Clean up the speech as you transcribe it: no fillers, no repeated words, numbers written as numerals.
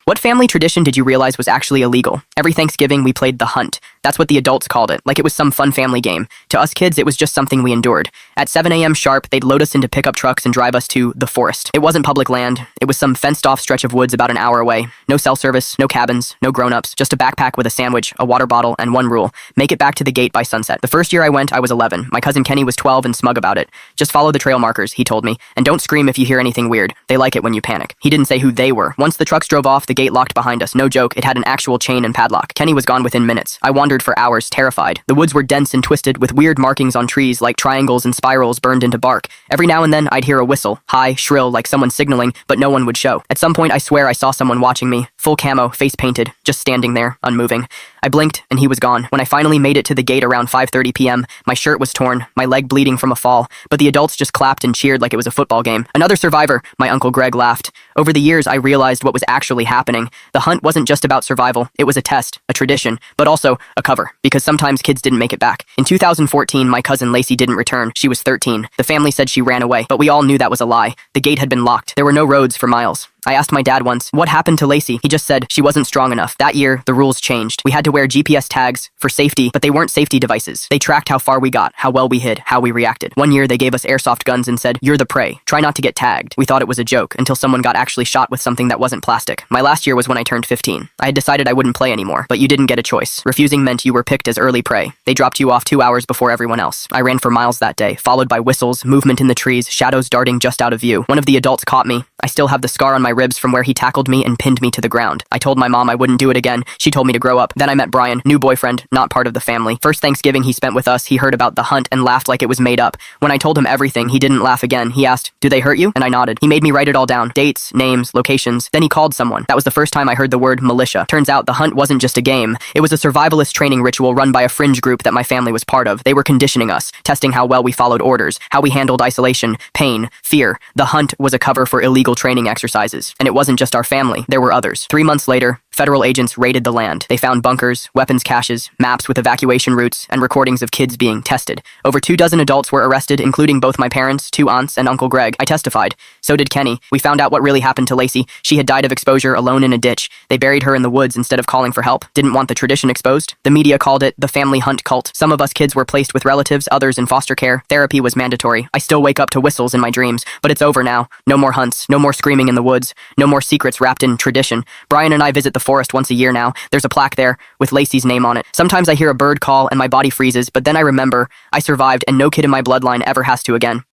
What family tradition did you realize was actually illegal? Every Thanksgiving, we played The Hunt. That's what the adults called it, like it was some fun family game. To us kids, it was just something we endured. At 7 a.m. sharp, they'd load us into pickup trucks and drive us to the forest. It wasn't public land. It was some fenced-off stretch of woods about an hour away. No cell service, no cabins, no grown-ups, just a backpack with a sandwich, a water bottle, and one rule: make it back to the gate by sunset. The first year I went, I was 11. My cousin Kenny was 12 and smug about it. Just follow the trail markers, he told me, and don't scream if you hear anything weird. They like it when you panic. He didn't say who they were. Once the trucks drove off, the gate locked behind us. No joke, it had an actual chain and padlock. Kenny was gone within minutes. I wandered for hours, terrified. The woods were dense and twisted, with weird markings on trees like triangles and spirals burned into bark. Every now and then, I'd hear a whistle, high, shrill, like someone signaling, but no one would show. At some point, I swear I saw someone watching me, full camo, face painted, just standing there, unmoving. I blinked, and he was gone. When I finally made it to the gate around 5:30 p.m., my shirt was torn, my leg bleeding from a fall, but the adults just clapped and cheered like it was a football game. Another survivor, my Uncle Greg laughed. Over the years, I realized what was actually happening. The hunt wasn't just about survival. It was a test, a tradition, but also a cover, because sometimes kids didn't make it back. In 2014, my cousin Lacey didn't return. She was 13. The family said she ran away, but we all knew that was a lie. The gate had been locked. There were no roads for miles. I asked my dad once, what happened to Lacey? He just said she wasn't strong enough. That year, the rules changed. We had to wear GPS tags for safety, but they weren't safety devices. They tracked how far we got, how well we hid, how we reacted. One year, they gave us airsoft guns and said, you're the prey. Try not to get tagged. We thought it was a joke until someone got actually shot with something that wasn't plastic. My last year was when I turned 15. I had decided I wouldn't play anymore, but you didn't get a choice. Refusing meant you were picked as early prey. They dropped you off 2 hours before everyone else. I ran for miles that day, followed by whistles, movement in the trees, shadows darting just out of view. One of the adults caught me. I still have the scar on my ribs from where he tackled me and pinned me to the ground. I told my mom I wouldn't do it again. She told me to grow up. Then I met Brian, new boyfriend, not part of the family. First Thanksgiving he spent with us, he heard about the hunt and laughed like it was made up. When I told him everything, he didn't laugh again. He asked, do they hurt you? And I nodded. He made me write it all down. Dates, names, locations. Then he called someone. That was the first time I heard the word militia. Turns out the hunt wasn't just a game. It was a survivalist training ritual run by a fringe group that my family was part of. They were conditioning us, testing how well we followed orders, how we handled isolation, pain, fear. The hunt was a cover for illegal training exercises. And it wasn't just our family. There were others. 3 months later, federal agents raided the land. They found bunkers, weapons caches, maps with evacuation routes, and recordings of kids being tested. Over 24 adults were arrested, including both my parents, 2 aunts, and Uncle Greg. I testified. So did Kenny. We found out what really happened to Lacey. She had died of exposure alone in a ditch. They buried her in the woods instead of calling for help. Didn't want the tradition exposed. The media called it the family hunt cult. Some of us kids were placed with relatives, others in foster care. Therapy was mandatory. I still wake up to whistles in my dreams, but it's over now. No more hunts, no more screaming in the woods, no more secrets wrapped in tradition. Brian and I visit the forest once a year now. There's a plaque there with Lacey's name on it. Sometimes I hear a bird call and my body freezes, but then I remember I survived and no kid in my bloodline ever has to again.